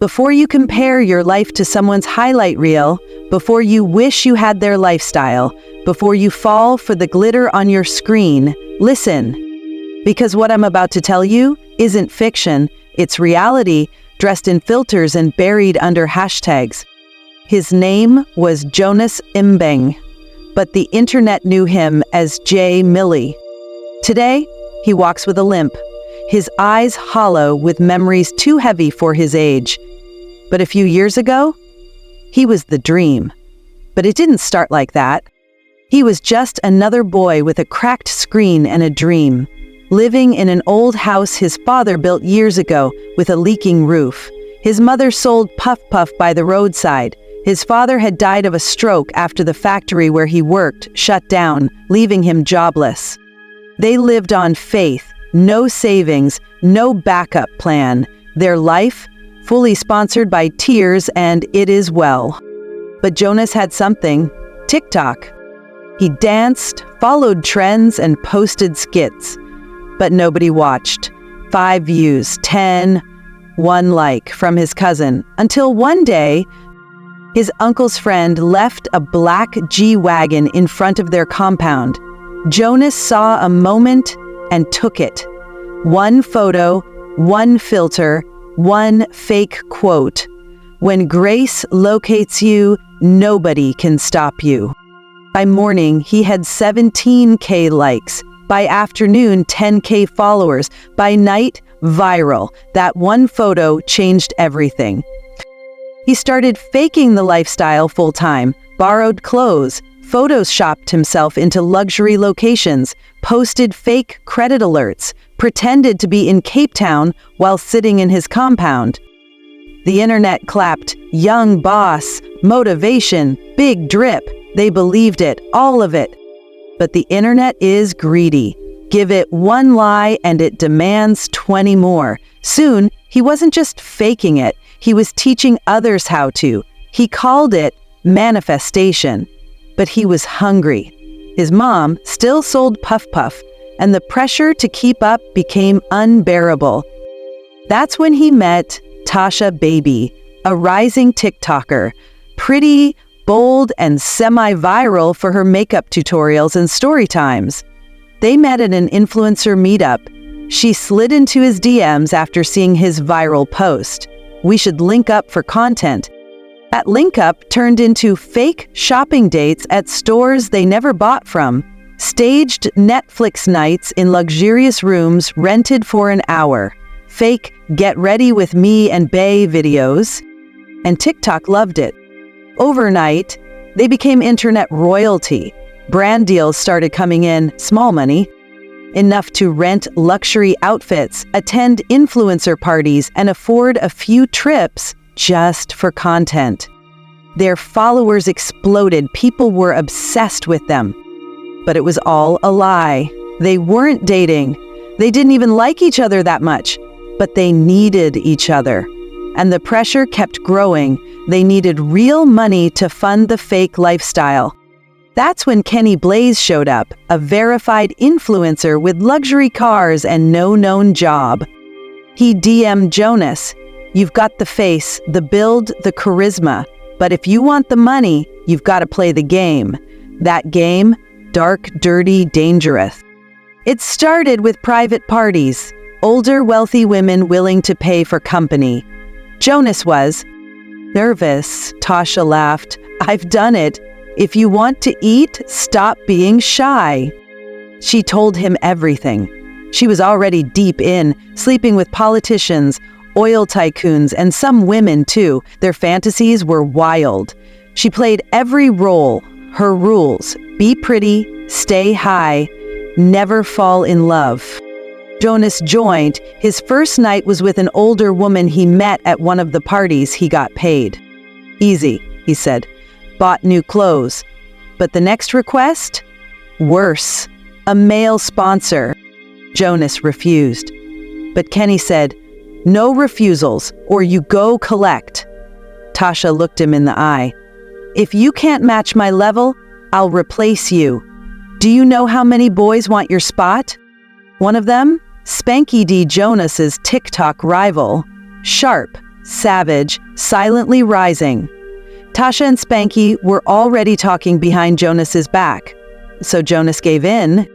Before you compare your life to someone's highlight reel, before you wish you had their lifestyle, before you fall for the glitter on your screen, listen. Because what I'm about to tell you isn't fiction, it's reality, dressed in filters and buried under hashtags. His name was Jonas Imbeng, but the internet knew him as J. Millie. Today, he walks with a limp, his eyes hollow with memories too heavy for his age. But a few years ago, he was the dream. But it didn't start like that. He was just another boy with a cracked screen and a dream, living in an old house his father built years ago with a leaking roof. His mother sold Puff Puff by the roadside. His father had died of a stroke after the factory where he worked shut down, leaving him jobless. They lived on faith, no savings, no backup plan. Their life, fully sponsored by tears and it is well. But Jonas had something, TikTok. He danced, followed trends, and posted skits. But nobody watched. 5 views, 10, 1 like from his cousin. Until one day, his uncle's friend left a black G-Wagon in front of their compound. Jonas saw a moment and took it. 1 photo, 1 filter, 1 fake quote. When grace locates you, nobody can stop you. By morning, he had 17K likes. By afternoon, 10K followers. By night, viral. That 1 photo changed everything. He started faking the lifestyle full-time, borrowed clothes, photoshopped himself into luxury locations, posted fake credit alerts, pretended to be in Cape Town while sitting in his compound. The internet clapped, young boss, motivation, big drip. They believed it, all of it. But the internet is greedy. Give it 1 lie and it demands 20 more. Soon, he wasn't just faking it. He was teaching others how to. He called it manifestation. But he was hungry. His mom still sold Puff Puff, and the pressure to keep up became unbearable. That's when he met Tasha Baby, a rising TikToker, pretty, bold, and semi-viral for her makeup tutorials and story times. They met at an influencer meetup. She slid into his DMs after seeing his viral post. We should link up for content. That link up turned into fake shopping dates at stores they never bought from, staged Netflix nights in luxurious rooms rented for an hour, fake get ready with me and Bae videos, and TikTok loved it. Overnight, they became internet royalty. Brand deals started coming in, small money, enough to rent luxury outfits, attend influencer parties, and afford a few trips just for content. Their followers exploded. People were obsessed with them. But it was all a lie. They weren't dating. They didn't even like each other that much, but they needed each other. And the pressure kept growing. They needed real money to fund the fake lifestyle. That's when Kenny Blaze showed up, a verified influencer with luxury cars and no known job. He DM'd Jonas, "You've got the face, the build, the charisma, but if you want the money, you've got to play the game. That game, dark, dirty, dangerous." It started with private parties, older, wealthy women willing to pay for company. Jonas was nervous. Tasha laughed. "I've done it. If you want to eat, stop being shy." She told him everything. She was already deep in, sleeping with politicians, oil tycoons, and some women too. Their fantasies were wild. She played every role. Her rules: be pretty, stay high, never fall in love. Jonas joined. His first night was with an older woman he met at one of the parties he got paid. "Easy," he said. Bought new clothes. But the next request? Worse. A male sponsor. Jonas refused. But Kenny said, "No refusals, or you go collect." Tasha looked him in the eye. "If you can't match my level, I'll replace you. Do you know how many boys want your spot?" One of them? Spanky D. Jonas's TikTok rival. Sharp, savage, silently rising. Tasha and Spanky were already talking behind Jonas's back. So Jonas gave in.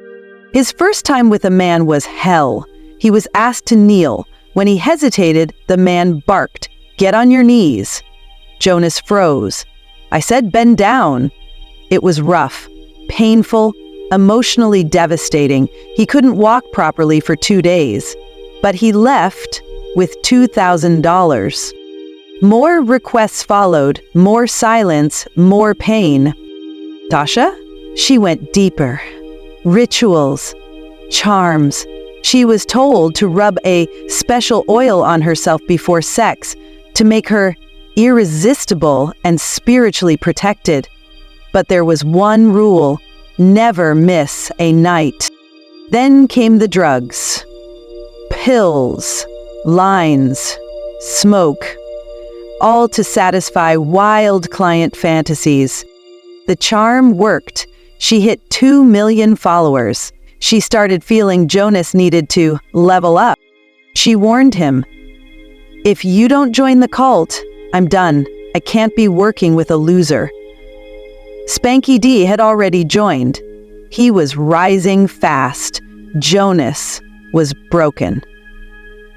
His first time with a man was hell. He was asked to kneel. When he hesitated, the man barked, "Get on your knees." Jonas froze. I said, "Bend down." It was rough, painful, emotionally devastating. He couldn't walk properly for 2 days, but he left with $2,000. More requests followed, more silence, more pain. Tasha? She went deeper. Rituals, charms. She was told to rub a special oil on herself before sex to make her irresistible and spiritually protected. But there was one rule: never miss a night. Then came the drugs. Pills, lines, smoke, all to satisfy wild client fantasies. The charm worked. She hit 2 million followers. She started feeling Jonas needed to level up. She warned him, "If you don't join the cult, I'm done. I can't be working with a loser." Spanky D had already joined. He was rising fast. Jonas was broken.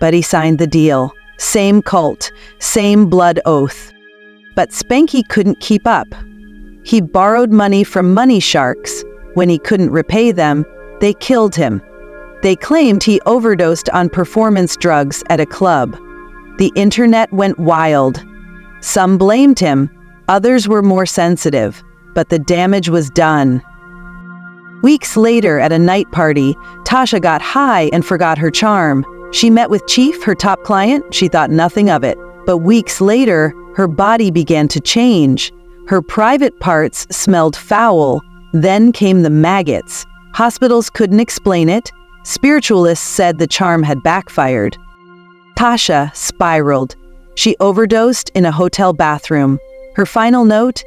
But he signed the deal. Same cult, same blood oath. But Spanky couldn't keep up. He borrowed money from money sharks. When he couldn't repay them, they killed him. They claimed he overdosed on performance drugs at a club. The internet went wild. Some blamed him, others were more sensitive, but the damage was done. Weeks later, at a night party, Tasha got high and forgot her charm. She met with Chief, her top client. She thought nothing of it. But weeks later, her body began to change. Her private parts smelled foul. Then came the maggots. Hospitals couldn't explain it. Spiritualists said the charm had backfired. Tasha spiraled. She overdosed in a hotel bathroom. Her final note: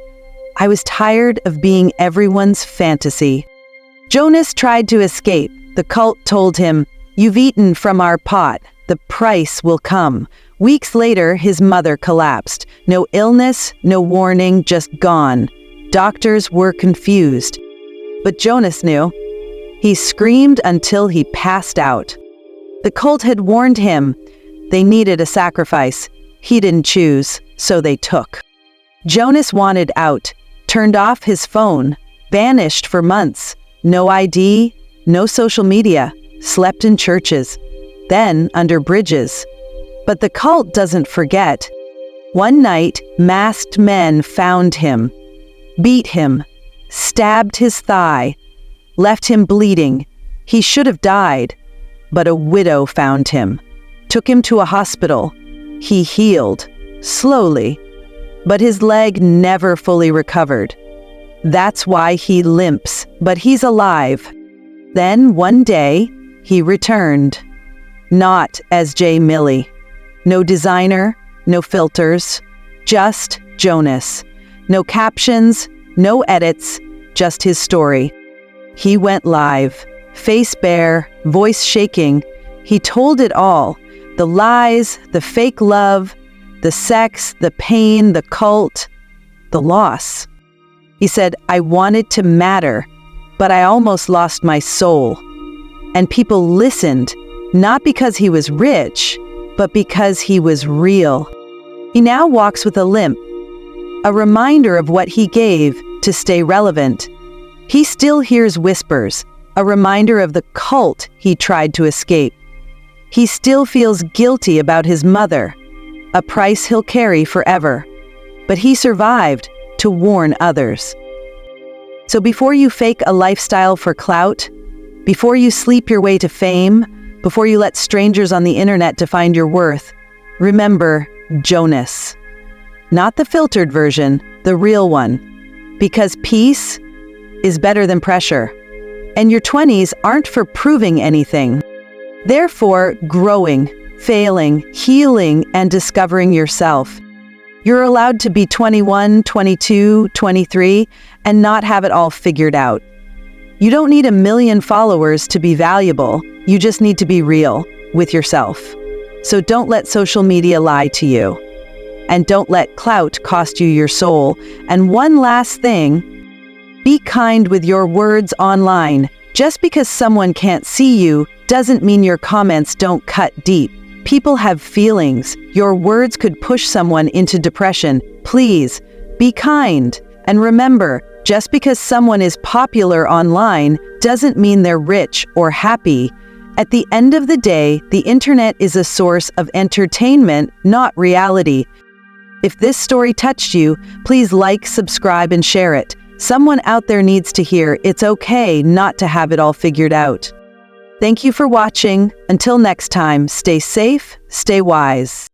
"I was tired of being everyone's fantasy." Jonas tried to escape. The cult told him, "You've eaten from our pot. The price will come." Weeks later, his mother collapsed. No illness, no warning, just gone. Doctors were confused. But Jonas knew. He screamed until he passed out. The cult had warned him. They needed a sacrifice. He didn't choose, so they took. Jonas wanted out, turned off his phone, vanished for months. No ID, no social media, slept in churches, then under bridges. But the cult doesn't forget. One night, masked men found him, beat him, stabbed his thigh, left him bleeding. He should have died, but a widow found him, took him to a hospital. He healed, slowly, but his leg never fully recovered. That's why he limps, but he's alive. Then, one day, he returned. Not as J. Millie. No designer, no filters, just Jonas. No captions, no edits, just his story. He went live, face bare, voice shaking. He told it all. The lies, the fake love, the sex, the pain, the cult, the loss. He said, "I wanted to matter, but I almost lost my soul." And people listened, not because he was rich, but because he was real. He now walks with a limp, a reminder of what he gave to stay relevant. He still hears whispers, a reminder of the cult he tried to escape. He still feels guilty about his mother, a price he'll carry forever. But he survived to warn others. So before you fake a lifestyle for clout, before you sleep your way to fame, before you let strangers on the internet define your worth, remember Jonas. Not the filtered version, the real one. Because peace is better than pressure. And your 20s aren't for proving anything. They're for growing, failing, healing, and discovering yourself. You're allowed to be 21, 22, 23, and not have it all figured out. You don't need 1 million followers to be valuable. You just need to be real with yourself. So don't let social media lie to you. And don't let clout cost you your soul. And one last thing, be kind with your words online. Just because someone can't see you doesn't mean your comments don't cut deep. People have feelings. Your words could push someone into depression. Please, be kind. And remember, just because someone is popular online doesn't mean they're rich or happy. At the end of the day, the internet is a source of entertainment, not reality. If this story touched you, please like, subscribe, and share it. Someone out there needs to hear it's okay not to have it all figured out. Thank you for watching. Until next time, stay safe, stay wise.